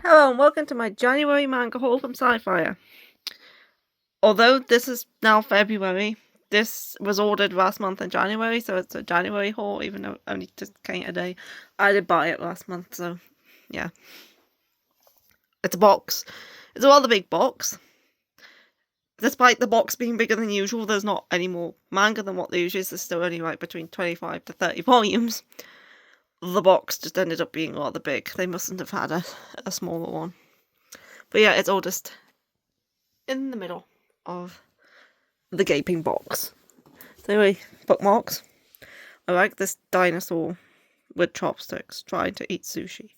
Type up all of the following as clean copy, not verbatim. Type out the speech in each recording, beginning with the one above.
Hello and welcome to my January manga haul from Sci-Fi. Although this is now February, this was ordered last month in January, so it's a January haul, even though it only just came today. I did buy it last month, so yeah. It's a box. It's a rather big box. Despite the box being bigger than usual, there's not any more manga than what there usually is. There's still only like between 25 to 30 volumes. The box just ended up being rather big. They mustn't have had a smaller one. But yeah, it's all just in the middle of the gaping box. So anyway, bookmarks. I like this dinosaur with chopsticks trying to eat sushi.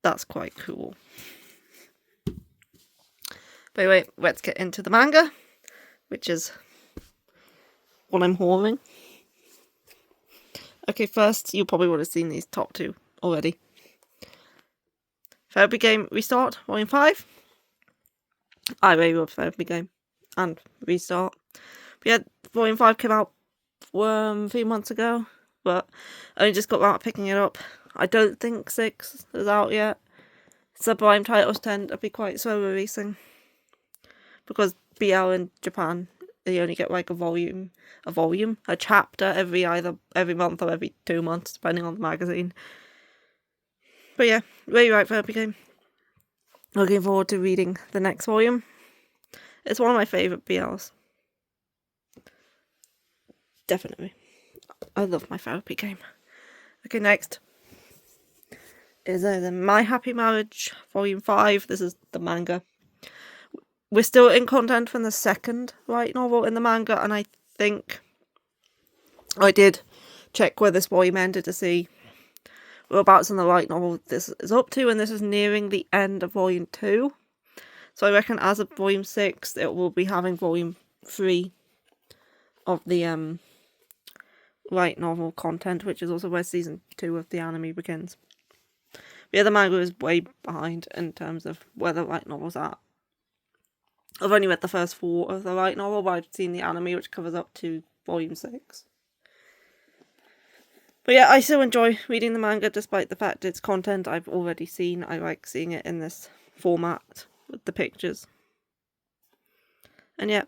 That's quite cool. But anyway, let's get into the manga, which is what I'm hauling. Okay, first, you probably would have seen these top two already. Therapy Game Restart, Volume 5. I really love Therapy Game and Restart. But yeah, Volume 5 came out 3 months ago, but I only just got around to picking it up. I don't think 6 is out yet. Sublime titles tend to be quite slow releasing, because BL in Japan, they only get like a chapter every month or every 2 months, depending on the magazine. But yeah, really right Therapy Game. Looking forward to reading the next volume. It's one of my favourite BLs. Definitely. I love my Therapy Game. Okay, next is the My Happy Marriage, Volume 5. This is the manga. We're still in content from the second light novel in the manga, and I think I did check where this volume ended to see whereabouts in the light novel this is up to, and this is nearing the end of Volume 2. So I reckon as of Volume 6, it will be having Volume 3 of the light novel content, which is also where Season 2 of the anime begins. But yeah, the manga is way behind in terms of where the light novel's at. I've only read the first 4 of the light novel, but I've seen the anime, which covers up to Volume 6. But yeah, I still enjoy reading the manga, despite the fact it's content I've already seen. I like seeing it in this format with the pictures. And yeah,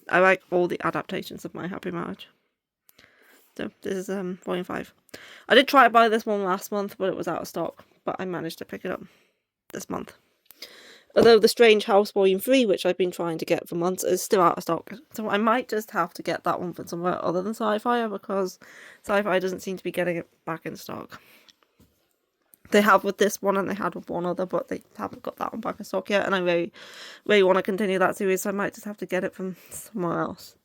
I like all the adaptations of My Happy Marriage. So this is Volume 5. I did try to buy this one last month, but it was out of stock. But I managed to pick it up this month. Although The Strange House Volume 3, which I've been trying to get for months, is still out of stock. So I might just have to get that one from somewhere other than Sci-Fi, because Sci-Fi doesn't seem to be getting it back in stock. They have with this one and they had with one other, but they haven't got that one back in stock yet. And I really, really want to continue that series, so I might just have to get it from somewhere else.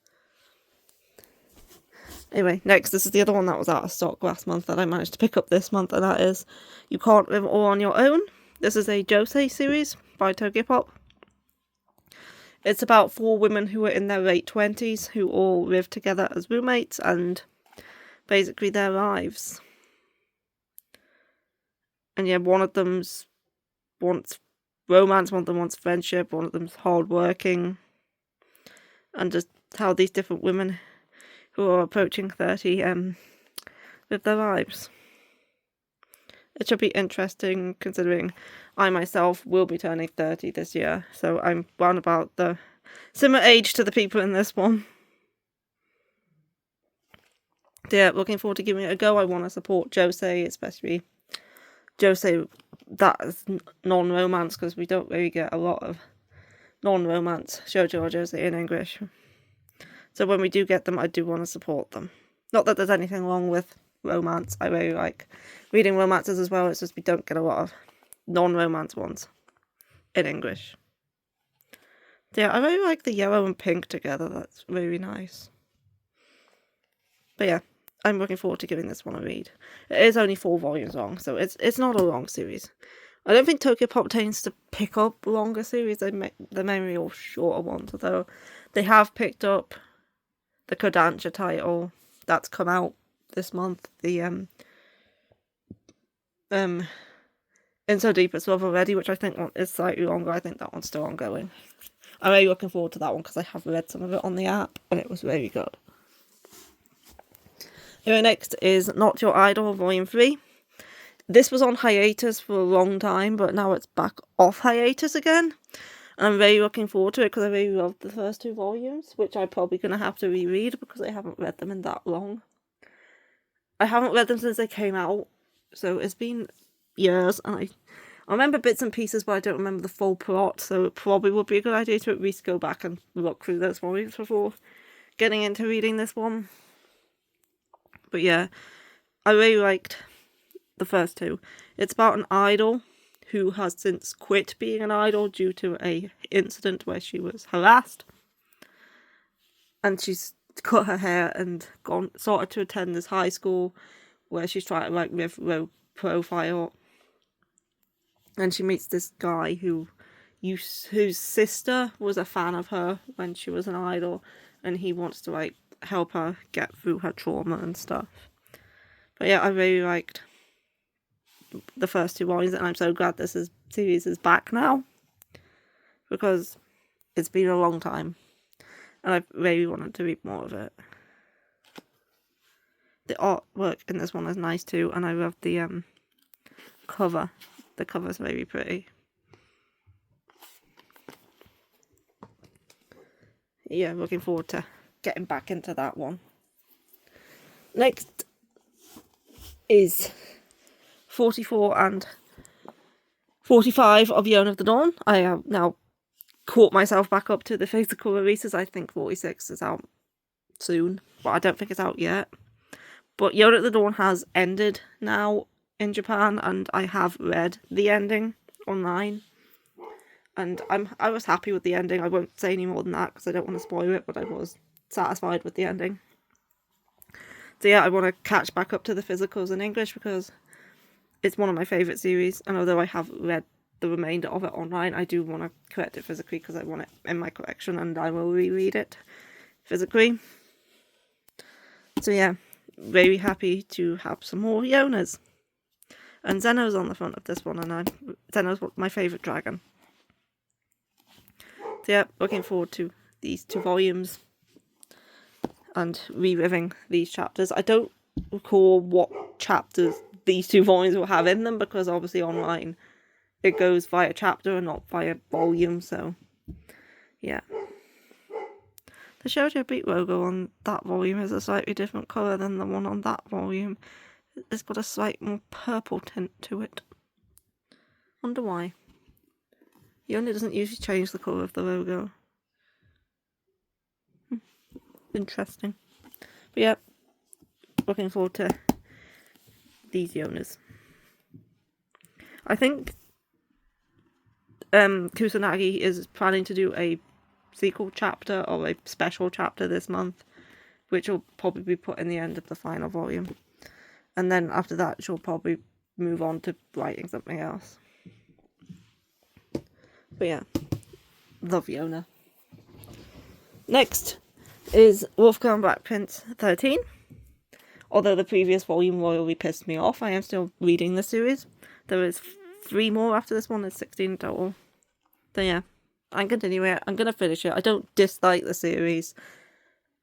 Anyway, next, this is the other one that was out of stock last month that I managed to pick up this month, and that is You Can't Live All on Your Own. This is a Josei series by Tokyopop. It's about 4 women who are in their late 20s who all live together as roommates and basically their lives. And yeah, one of them wants romance, one of them wants friendship, one of them's hardworking. And just how these different women who are approaching 30 live their lives. It should be interesting, considering I myself will be turning 30 this year, so I'm round about the similar age to the people in this one. Yeah, looking forward to giving it a go. I want to support Josei, especially Josei that is non-romance, because we don't really get a lot of non-romance shoujo or Josei in English. So when we do get them, I do want to support them. Not that there's anything wrong with romance. I really like reading romances as well. It's just we don't get a lot of non-romance ones in English. Yeah, I really like the yellow and pink together. That's really nice. But yeah, I'm looking forward to giving this one a read. It is only 4 volumes long, so it's not a long series. I don't think Tokyopop tends to pick up longer series. They're mainly all shorter ones, although they have picked up the Kodansha title that's come out this month. The In So Deep It's Love Already, which I think is slightly longer. I think that one's still ongoing. I'm really looking forward to that one because I have read some of it on the app and it was very good. Here next is Not Your Idol, Volume 3. this was on hiatus for a long time, but now it's back off hiatus again. And I'm very looking forward to it because I really loved the first 2 volumes, which I'm probably going to have to reread because I haven't read them in that long. I haven't read them since they came out, so it's been years, and I remember bits and pieces, but I don't remember the full plot, so it probably would be a good idea to at least go back and look through those volumes before getting into reading this one. But yeah, I really liked the first 2. It's about an idol who has since quit being an idol due to a incident where she was harassed, and she's cut her hair and started to attend this high school where she's trying to live low profile, and she meets this guy whose sister was a fan of her when she was an idol, and he wants to help her get through her trauma and stuff. But yeah, I really liked the first 2 volumes, and I'm so glad this series is back now because it's been a long time and I really wanted to read more of it. The artwork in this one is nice too, and I love the cover. The cover's very pretty. Yeah, looking forward to getting back into that one. Next is 44 and 45 of Yeon of the Dawn. I have now caught myself back up to the physical releases. I think 46 is out soon, but I don't think it's out yet. But Yeon of the Dawn has ended now in Japan, and I have read the ending online, and I was happy with the ending. I won't say any more than that because I don't want to spoil it, but I was satisfied with the ending. So yeah, I want to catch back up to the physicals in English because it's one of my favourite series, and although I have read the remainder of it online, I do want to collect it physically because I want it in my collection, and I will reread it physically. So yeah, very happy to have some more Yonas. And Zeno's on the front of this one, and Zeno's my favourite dragon. So yeah, looking forward to these 2 volumes and reliving these chapters. I don't recall what chapters these 2 volumes will have in them because obviously online it goes via chapter and not via volume, so yeah. The Shoujo Beat logo on that volume is a slightly different colour than the one on that volume. It's got a slight more purple tint to it. Wonder why. Yona doesn't usually change the colour of the logo. Interesting. But yeah, looking forward to these Yonas. I think Kusanagi is planning to do a sequel chapter or a special chapter this month, which will probably be put in the end of the final volume. And then after that, she'll probably move on to writing something else. But yeah, love Yona. Next is Wolfgang Black Prince 13. Although the previous volume royally pissed me off, I am still reading the series. There is 3 more after this one, there's 16 in total. So yeah, I'm continuing it. I'm going to finish it. I don't dislike the series.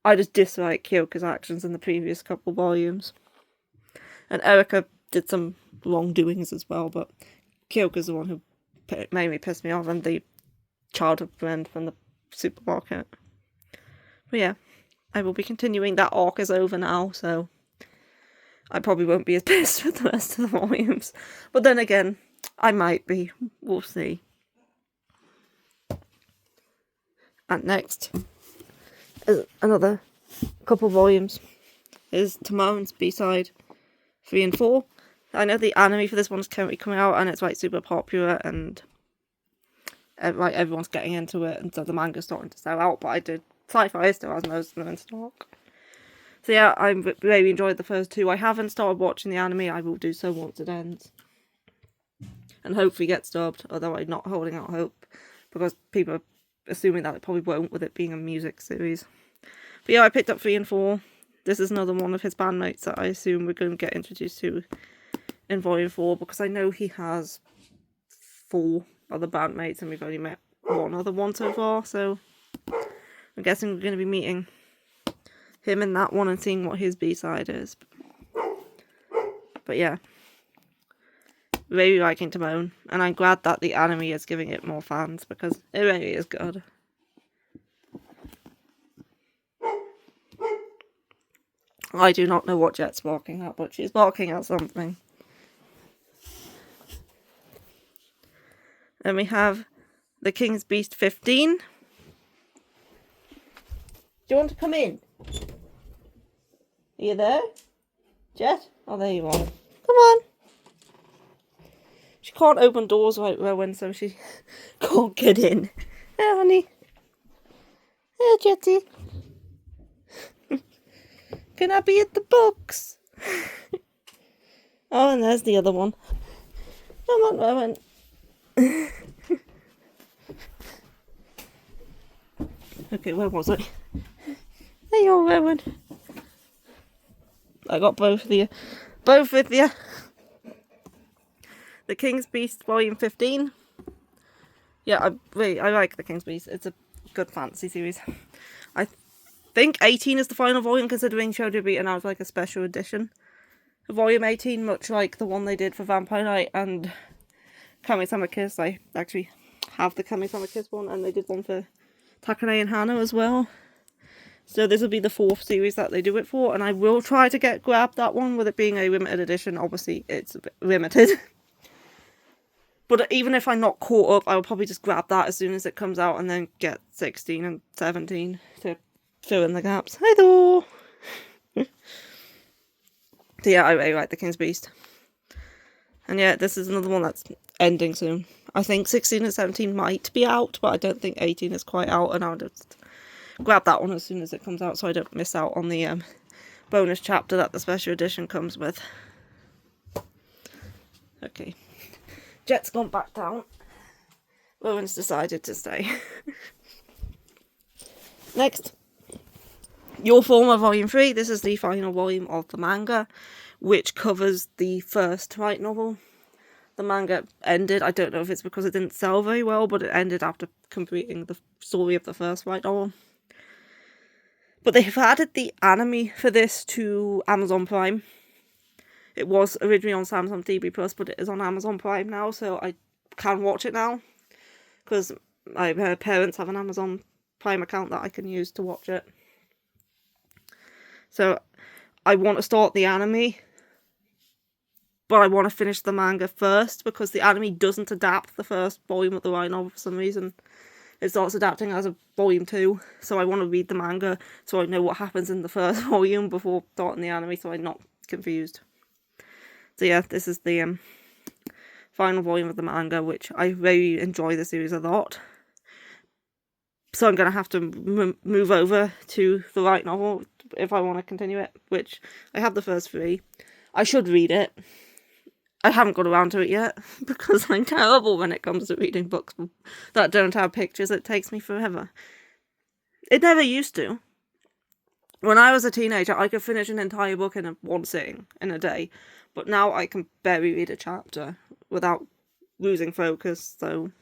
I just dislike Kyoko's actions in the previous couple volumes. And Erika did some wrongdoings as well, but Kyoko's the one who made me piss me off, and the childhood friend from the supermarket. But yeah, I will be continuing. That arc is over now, so I probably won't be as pissed with the rest of the volumes. But then again, I might be. We'll see. And next is another couple volumes. Is Timon's B-side 3 and 4. I know the anime for this one is currently coming out, and it's like super popular, and like everyone's getting into it, and so the manga's starting to sell out. But I did Sci-Fi still has most of them in stock. So yeah, I really enjoyed the first 2. I haven't started watching the anime. I will do so once it ends, and hopefully get dubbed. Although I'm not holding out hope because people are assuming that it probably won't, with it being a music series. But yeah, I picked up 3 and 4. This is another one of his bandmates that I assume we're going to get introduced to in Volume 4, because I know he has 4 other bandmates and we've only met one other one so far, so I'm guessing we're going to be meeting him in that one and seeing what his B-side is. But yeah, really liking Timon, and I'm glad that the anime is giving it more fans because it really is good. I do not know what Jet's barking at, but she's barking at something. Then we have The King's Beast 15. Do you want to come in? Are you there? Jet? Oh, there you are. Come on. She can't open doors like Rowan, so she can't get in. Hey, honey. Hey, Jetty. Can I be at the box? Oh, and there's the other one. Come on, Rowan. Okay, where was I? There you are, Rowan. I got both of you. Both with you. The King's Beast Volume 15. Yeah, I like The King's Beast. It's a good fantasy series. I think 18 is the final volume, considering Shoujo Beat announced like a special edition. Volume 18, much like the one they did for Vampire Knight and Kami-sama Kiss. I actually have the Kami-sama Kiss one, and they did one for Takane and Hana as well. So this will be the 4th series that they do it for, and I will try to grab that one, with it being a limited edition. Obviously, it's a bit limited. But even if I'm not caught up, I'll probably just grab that as soon as it comes out, and then get 16 and 17 to fill in the gaps. Hi there! So yeah, I really like The King's Beast. And yeah, this is another one that's ending soon. I think 16 and 17 might be out, but I don't think 18 is quite out, and I'll just grab that one as soon as it comes out so I don't miss out on the bonus chapter that the special edition comes with. Okay. Jet's gone back down. Rowan's decided to stay. Next. Your Former Volume 3. This is the final volume of the manga, which covers the first light novel. The manga ended. I don't know if it's because it didn't sell very well, but it ended after completing the story of the first light novel. But they've added the anime for this to Amazon Prime. It was originally on Samsung TV Plus, but it is on Amazon Prime now, so I can watch it now. Because my parents have an Amazon Prime account that I can use to watch it. So I want to start the anime, but I want to finish the manga first, because the anime doesn't adapt the first volume of the light novel for some reason. It starts adapting as a volume 2, so I want to read the manga so I know what happens in the first volume before starting the anime, so I'm not confused. So yeah, this is the final volume of the manga, which I really enjoy the series a lot. So I'm going to have to move over to the light novel if I want to continue it, which I have the first 3. I should read it. I haven't got around to it yet, because I'm terrible when it comes to reading books that don't have pictures. It takes me forever. It never used to. When I was a teenager, I could finish an entire book in one sitting, in a day. But now I can barely read a chapter without losing focus, so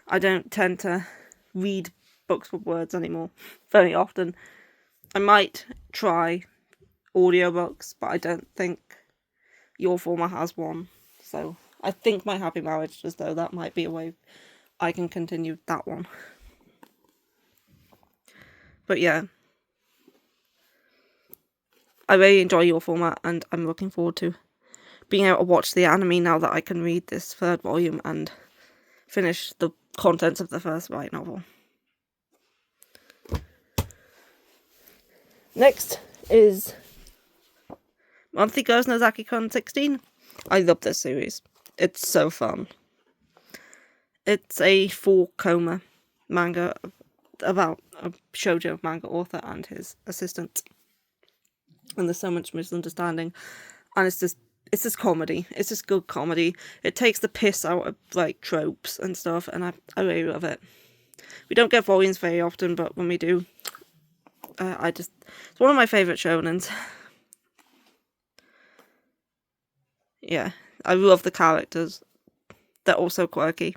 I don't tend to read books with words anymore very often. I might try audiobooks, but I don't think Your Former has one. So I think My Happy Marriage, as though that might be a way I can continue that one. But yeah, I really enjoy Your Former, and I'm looking forward to being able to watch the anime now that I can read this 3rd volume and finish the contents of the first light novel. Next is Monthly Girls Nozaki-kun 16. I love this series. It's so fun. It's a 4-coma manga about a shoujo manga author and his assistant. And there's so much misunderstanding. And it's just comedy. It's just good comedy. It takes the piss out of like tropes and stuff, and I really love it. We don't get volumes very often, but when we do, it's one of my favourite shonens. Yeah, I love the characters. They're also quirky.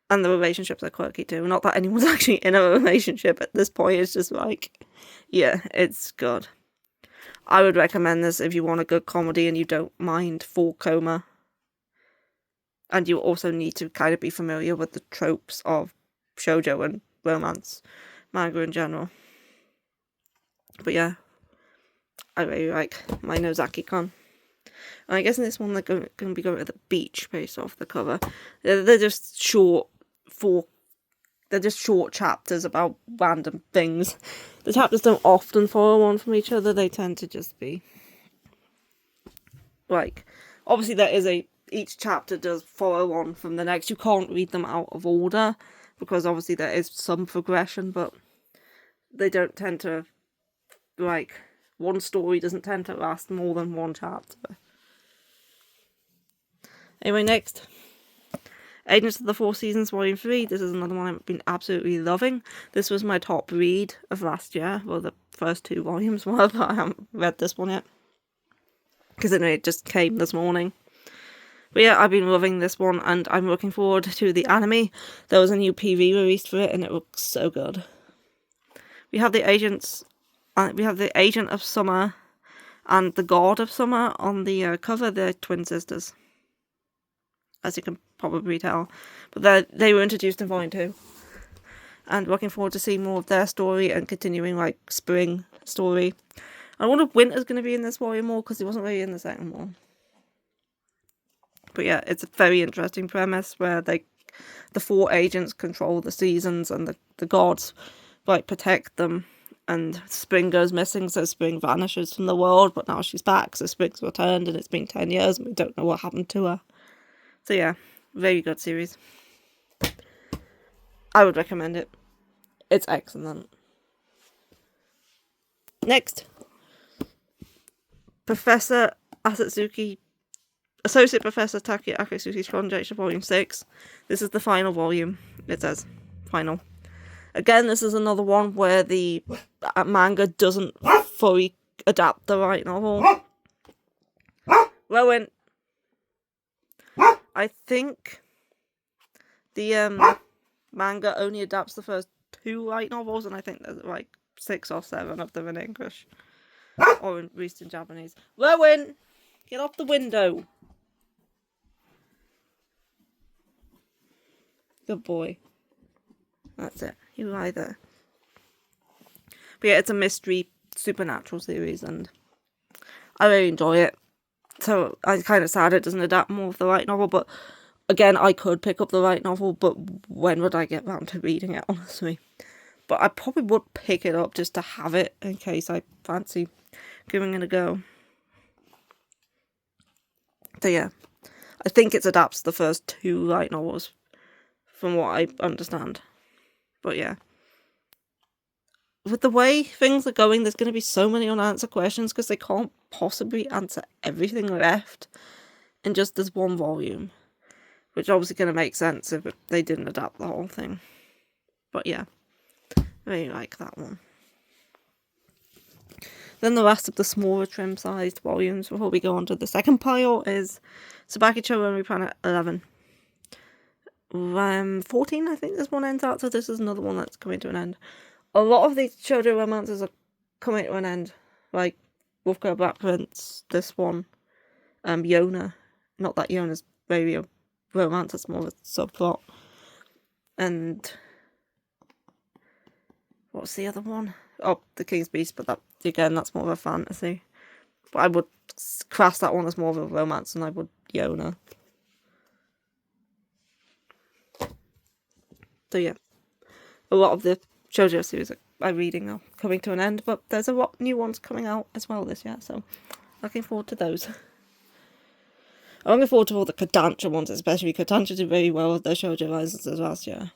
And the relationships are quirky too. Not that anyone's actually in a relationship at this point. It's just like, yeah, it's good. I would recommend this if you want a good comedy and you don't mind 4-coma And you also need to kind of be familiar with the tropes of shoujo and romance manga in general. But yeah, I really like my Nozaki-kun. And I guess in this one they're going to be going to the beach based off the cover. They're just short chapters about random things. The chapters don't often follow on from each other. They tend to just be like, obviously each chapter does follow on from the next. You can't read them out of order because obviously there is some progression, but they don't tend to, like, one story doesn't tend to last more than one chapter. Anyway, next, Agents of the Four Seasons Volume 3. This is another one I've been absolutely loving. This was my top read of last year. Well, the first 2 volumes were, but I haven't read this one yet. Because it just came this morning. But yeah, I've been loving this one, and I'm looking forward to the anime. There was a new PV released for it, and it looks so good. We have the Agent of Summer and the God of Summer on the cover. They're twin sisters, as you can probably tell. But they were introduced in Volume 2. And looking forward to seeing more of their story and continuing, like, spring story. I wonder if Winter's going to be in this volume more, because he wasn't really in the second one. But yeah, it's a very interesting premise where the 4 agents control the seasons, and the gods, like, protect them. And Spring goes missing, so Spring vanishes from the world, but now she's back, so Spring's returned, and it's been 10 years, and we don't know what happened to her. So yeah, very good series. I would recommend it. It's excellent. Next, Associate Professor Taki Akatsuki's Conjecture Volume 6. This is the final volume. It says final. Again, this is another one where the manga doesn't fully adapt the light novel. Rowan, I think the manga only adapts the first 2 light novels, and I think there's like 6 or 7 of them in English. Or at least in Japanese. Rowan, get off the window. Good boy. That's it. You lie there. But yeah, it's a mystery supernatural series, and I really enjoy it. So I'm kind of sad it doesn't adapt more of the light novel, but again, I could pick up the light novel, but when would I get round to reading it, honestly? But I probably would pick it up just to have it in case I fancy giving it a go. So yeah, I think it adapts the first 2 light novels, from what I understand. But yeah, with the way things are going, there's going to be so many unanswered questions because they can't possibly answer everything left in just this one volume, which obviously going to make sense if they didn't adapt the whole thing. But yeah, I really like that one. Then the rest of the smaller trim-sized volumes before we go on to the second pile is Tsubakicho Lonely Planet 11. 14, I think this one ends out, so this is another one that's coming to an end. A lot of these shoujo romances are coming to an end, like Wolfgirl Black Prince, this one, Yona. Not that Yona's very a romance, it's more of a subplot. And what's the other one? Oh, The King's Beast, but that's more of a fantasy. But I would class that one as more of a romance than I would Yona. So yeah, a lot of the shoujo series I'm reading are coming to an end, but there's a lot new ones coming out as well this year, so looking forward to those. I'm looking forward to all the Kodansha ones, especially. Kodansha did very well with their shoujo licenses last year.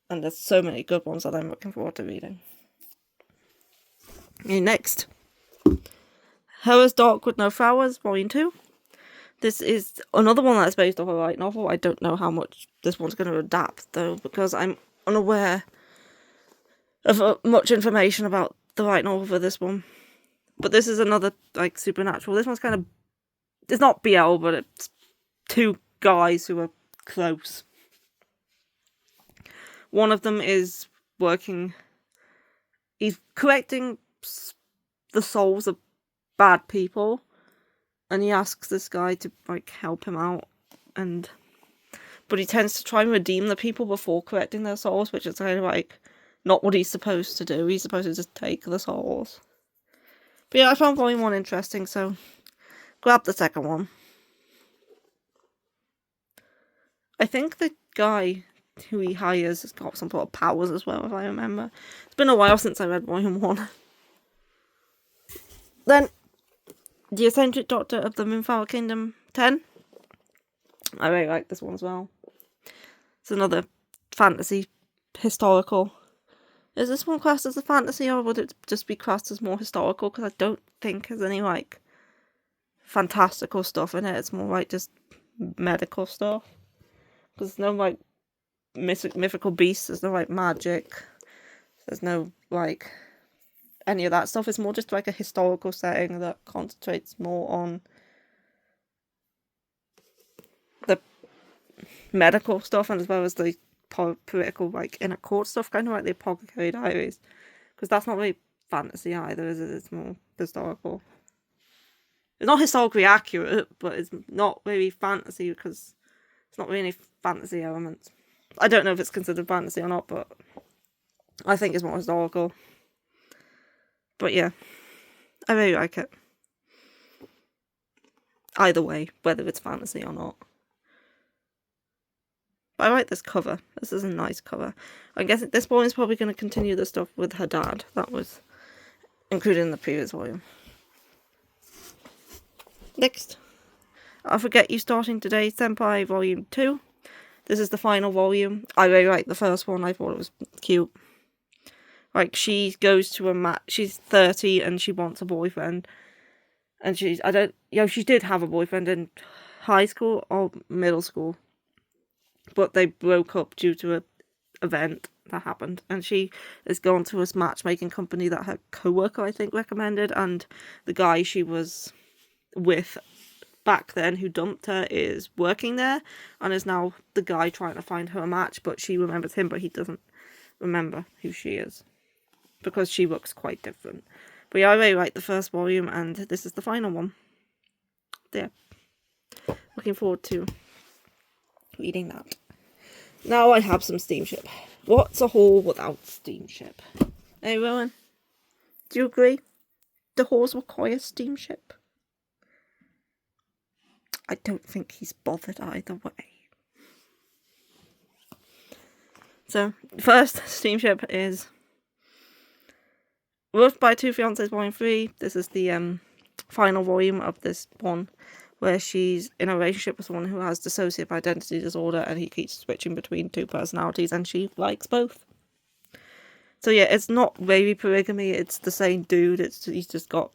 And there's so many good ones that I'm looking forward to reading. Okay, next. Hera's Dark with No Flowers, Volume 2. This is another one that's based off a light novel. I don't know how much this one's going to adapt, though, because I'm unaware of much information about the light novel for this one. But this is another, like, supernatural. This one's kind of... It's not BL, but it's 2 guys who are close. One of them is working... He's collecting the souls of bad people. And he asks this guy to, like, help him out. but he tends to try and redeem the people before correcting their souls, which is kind of like not what he's supposed to do. He's supposed to just take the souls. But yeah, I found volume 1 interesting, so grab the second one. I think the guy who he hires has got some sort of powers as well, if I remember. It's been a while since I read volume 1. Then, The Eccentric Doctor of the Moonflower Kingdom 10. I really like this one as well. It's another fantasy historical. Is this one classed as a fantasy, or would it just be classed as more historical? Because I don't think there's any like fantastical stuff in it. It's more like just medical stuff. Because there's no like mythical beasts. There's no like magic. There's no like any of that stuff. It's more just like a historical setting that concentrates more on the medical stuff, and as well as the political like inner court stuff, kind of like the Apothecary Diaries, because that's not really fantasy either, is it? It's more historical. It's not historically accurate, but it's not really fantasy because it's not really any fantasy elements. I don't know if it's considered fantasy or not, but I think it's more historical. But yeah, I really like it. Either way, whether it's fantasy or not. But I like this cover. This is a nice cover. I guess this volume is probably going to continue the stuff with her dad. That was included in the previous volume. Next, I Forget You Starting Today, Senpai Volume 2. This is the final volume. I really liked the first one. I thought it was cute. Like, she goes to a match. She's 30 and she wants a boyfriend. And she did have a boyfriend in high school or middle school. But they broke up due to an event that happened. And she has gone to this matchmaking company that her co-worker, I think, recommended. And the guy she was with back then who dumped her is working there. And is now the guy trying to find her a match. But she remembers him, but he doesn't remember who she is. Because she looks quite different. But yeah, I really like the first volume. And this is the final one. There. Looking forward to reading that. Now I have some steamship. What's a haul without steamship? Hey, Rowan, do you agree? The hauls require steamship? I don't think he's bothered either way. So, first steamship is Loved by Two Fiancés Volume 3. This is the final volume of this one, where she's in a relationship with someone who has dissociative identity disorder and he keeps switching between two personalities and she likes both. So yeah, it's not really polygamy, it's the same dude, he's just got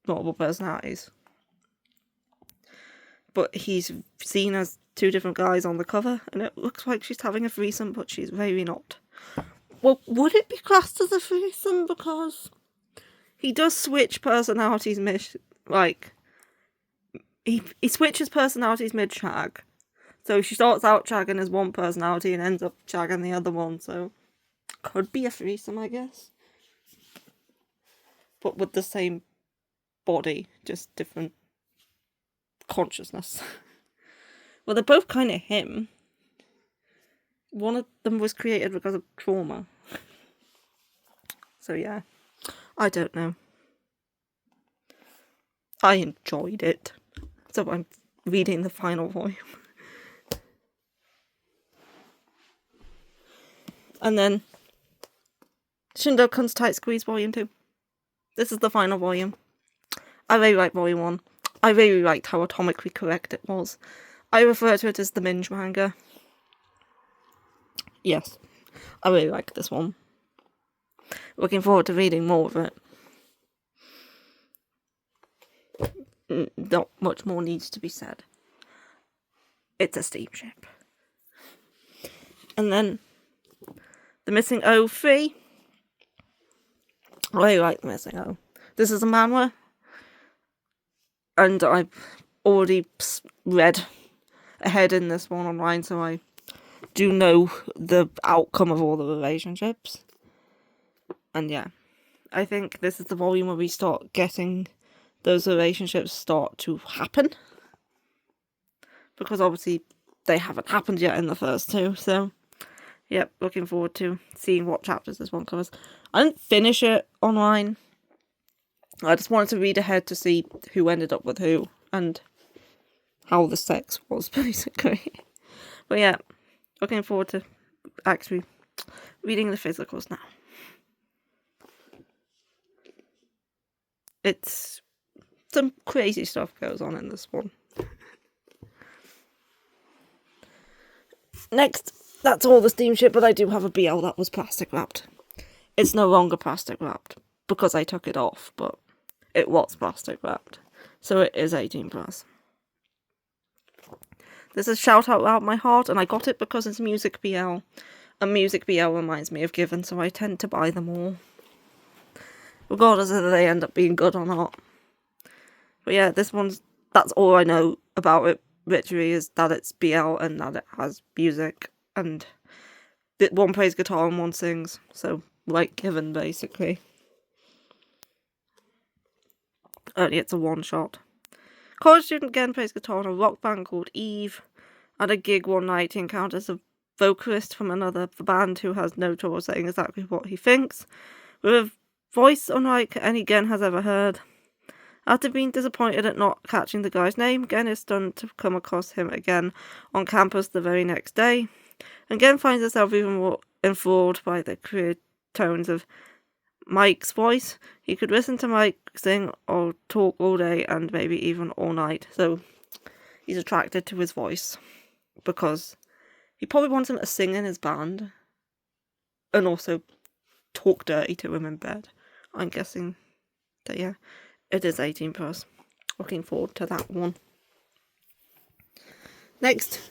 multiple personalities. But he's seen as two different guys on the cover and it looks like she's having a threesome, but she's really not. Well, would it be classed as a threesome? Because he does switch personalities He switches personalities mid-shag. So she starts out shagging as one personality and ends up shagging the other one. So could be a threesome, I guess. But with the same body, just different consciousness. Well, they're both kind of him. One of them was created because of trauma. So yeah, I don't know. I enjoyed it. So I'm reading the final volume. And then Shindokun's Tight Squeeze Volume 2. This is the final volume. I really like Volume 1. I really liked how atomically correct it was. I refer to it as the Minge manga. Yes, I really like this one. Looking forward to reading more of it. Not much more needs to be said. It's a steamship. And then The Missing O 3. I really like The Missing O. This is a manhwa. And I've already read ahead in this one online, so I do know the outcome of all the relationships. And yeah, I think this is the volume where we start getting those relationships start to happen. Because obviously they haven't happened yet in the first two. So, yep, looking forward to seeing what chapters this one covers. I didn't finish it online. I just wanted to read ahead to see who ended up with who and how the sex was, basically. But yeah, looking forward to actually reading the physicals now. It's some crazy stuff goes on in this one. Next, that's all the steamship, but I do have a BL that was plastic wrapped. It's no longer plastic wrapped because I took it off, but it was plastic wrapped. So it is 18+. This is Shout Out Loud My Heart, and I got it because it's Music BL. And Music BL reminds me of Given, so I tend to buy them all. Regardless of whether they end up being good or not. But yeah, that's all I know about it, literally, is that it's BL and that it has music. And one plays guitar and one sings. So, like Given, basically. Only it's a one-shot. College student again plays guitar in a rock band called Eve. At a gig one night, he encounters a vocalist from another band who has no trouble saying exactly what he thinks, with a voice unlike any Gen has ever heard. After being disappointed at not catching the guy's name, Gen is stunned to come across him again on campus the very next day, and Gen finds herself even more enthralled by the clear tones of Mike's voice. He could listen to Mike sing or talk all day and maybe even all night, so he's attracted to his voice because he probably wants him to sing in his band and also talk dirty to him in bed. I'm guessing that, yeah, it is 18+. Looking forward to that one. Next,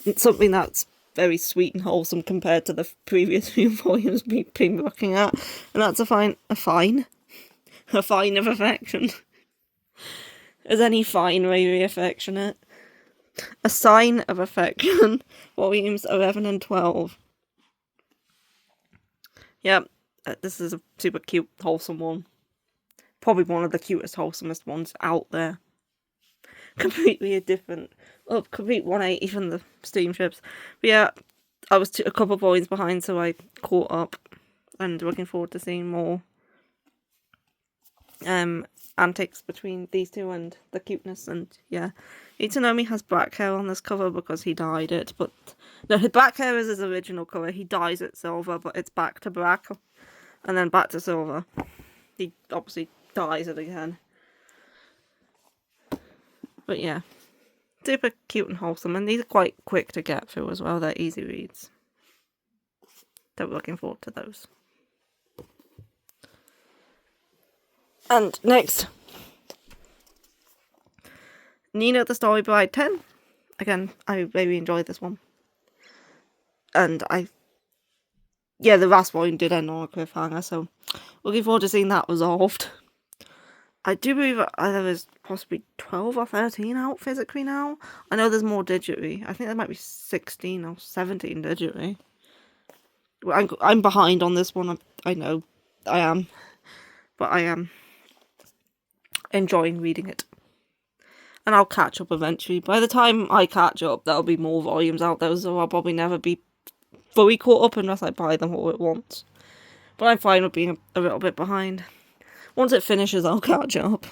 it's something that's very sweet and wholesome compared to the previous few volumes we've been looking at, and that's a fine of affection. Is any fine really affectionate? A Sign of Affection, volumes 11 and 12. Yeah, this is a super cute, wholesome one. Probably one of the cutest, wholesomest ones out there. Completely a different, complete 180 from the steamships. But yeah, I was a couple of volumes behind, so I caught up and looking forward to seeing more antics between these two and the cuteness. And yeah, Itanomi has black hair on this cover because he dyed it, but no, his black hair is his original colour. He dyes it silver, but it's back to black and then back to silver. He obviously dyes it again. But yeah, super cute and wholesome, and these are quite quick to get through as well. They're easy reads. So we're looking forward to those. And next, Nina the Story Bride 10. Again, I really enjoyed this one. And the last volume did end on a cliffhanger, so looking forward to seeing that resolved. I do believe there is possibly 12 or 13 out physically now. I know there's more digitally. I think there might be 16 or 17 digitally. I'm behind on this one. I know I am. But I am enjoying reading it. And I'll catch up eventually. By the time I catch up, there'll be more volumes out there, so I'll probably never be fully caught up unless I buy them all at once. But I'm fine with being a little bit behind. Once it finishes, I'll catch up.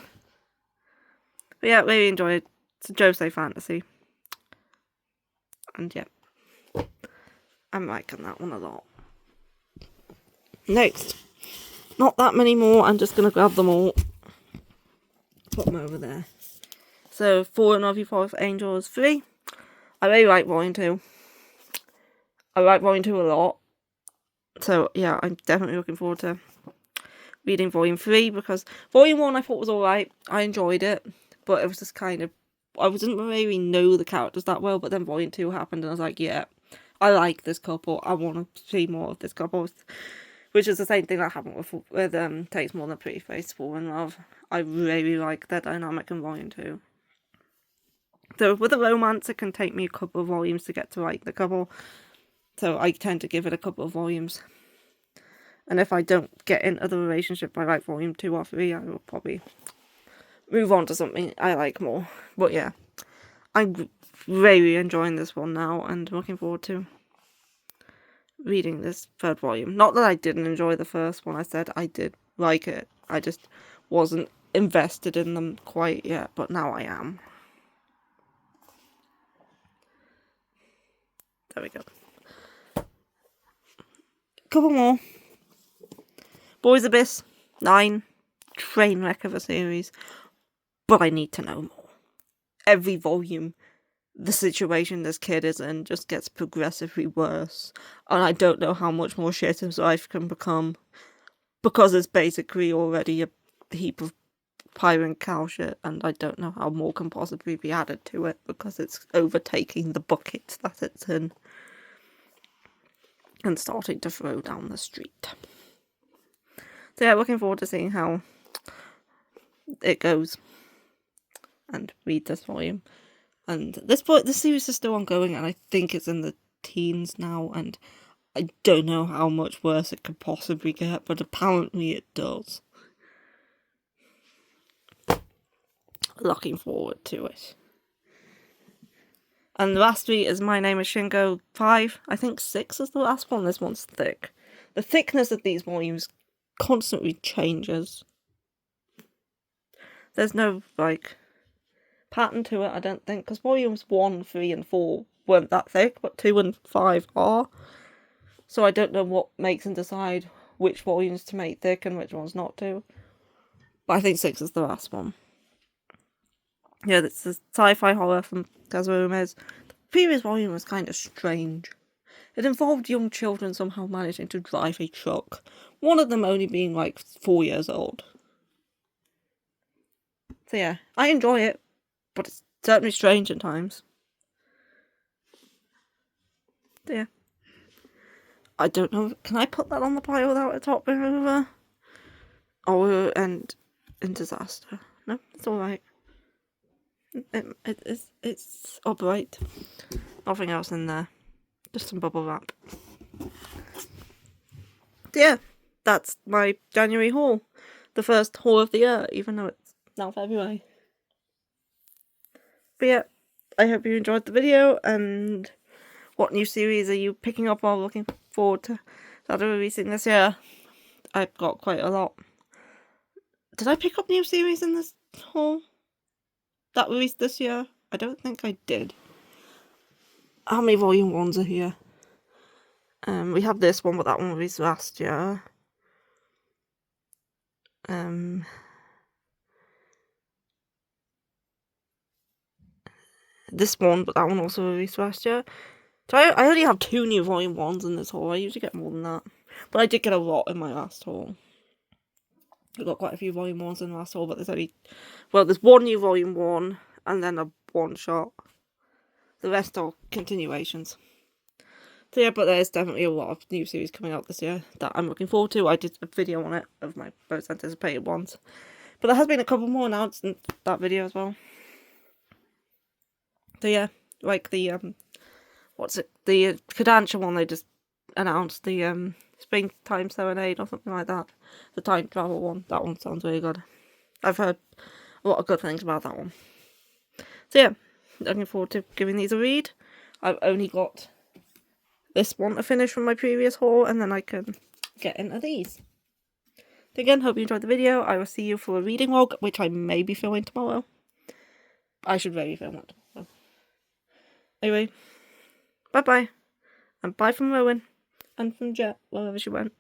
But yeah, really enjoy it. It's a Josei fantasy. And yeah, I'm liking that one a lot. Next, not that many more. I'm just going to grab them all. Put them over there. So, Fallen of You Forest Angels 3. I really like Volume 2. I like Volume 2 a lot. So, yeah, I'm definitely looking forward to reading Volume 3, because Volume 1 I thought was alright. I enjoyed it, but it was just kind of, I didn't really know the characters that well, but then Volume 2 happened and I was like, yeah, I like this couple. I want to see more of this couple. Which is the same thing that happened with Takes More Than a Pretty Face to Fall in Love. I really like their dynamic in Volume 2. So with a romance, it can take me a couple of volumes to get to like the couple. So I tend to give it a couple of volumes. And if I don't get into the relationship by like Volume 2 or 3, I will probably move on to something I like more. But yeah, I'm very enjoying this one now, and looking forward to reading this third volume. Not that I didn't enjoy the first one, I said I did like it. I just wasn't invested in them quite yet, but now I am. There we go. Couple more. Boys Abyss 9. Train wreck of a series. But I need to know more. Every volume, the situation this kid is in just gets progressively worse. And I don't know how much more shit his life can become. Because it's basically already a heap of pirate cow shit. And I don't know how more can possibly be added to it. Because it's overtaking the bucket that it's in. And starting to throw down the street. So yeah, looking forward to seeing how it goes. And read this volume. And this series is still ongoing, and I think it's in the teens now, and I don't know how much worse it could possibly get, but apparently it does. Looking forward to it. And the last week is My Name is Shingo 5. I think 6 is the last one. This one's thick. The thickness of these volumes constantly changes. There's no, pattern to it, I don't think, because volumes 1, 3 and 4 weren't that thick, but 2 and 5 are. So I don't know what makes them decide which volumes to make thick and which ones not to. But I think 6 is the last one. Yeah, this is sci-fi horror from Kazuo Ume's. The previous volume was kind of strange. It involved young children somehow managing to drive a truck. One of them only being 4 years old. So yeah, I enjoy it. But it's certainly strange at times. Yeah. I don't know. Can I put that on the pile without a topping over? Or will it end in disaster? No, it's alright. It's alright. Nothing else in there. Just some bubble wrap. Yeah, that's my January haul. The first haul of the year, even though it's now February. But yeah, I hope you enjoyed the video, and what new series are you picking up or looking forward to that are releasing this year? I've got quite a lot. Did I pick up new series in this haul that released this year? I don't think I did. How many volume 1s are here? We have this one, but that one released last year. This one, but that one also released last year. So I only have 2 new volume 1s in this haul. I usually get more than that. But I did get a lot in my last haul. I got quite a few volume 1s in the last haul, but there's 1 new volume 1, and then a one-shot. The rest are continuations. So yeah, but there's definitely a lot of new series coming out this year that I'm looking forward to. I did a video on it, of my most anticipated ones. But there has been a couple more announced in that video as well. So yeah, the the Kodansha one they just announced, the Springtime Serenade or something like that. The time travel one. That one sounds really good. I've heard a lot of good things about that one. So yeah, looking forward to giving these a read. I've only got this one to finish from my previous haul, and then I can get into these. So again, hope you enjoyed the video. I will see you for a reading log, which I may be filming tomorrow. I should really film it tomorrow. Anyway, bye-bye. And bye from Rowan. And from Jet, wherever she went.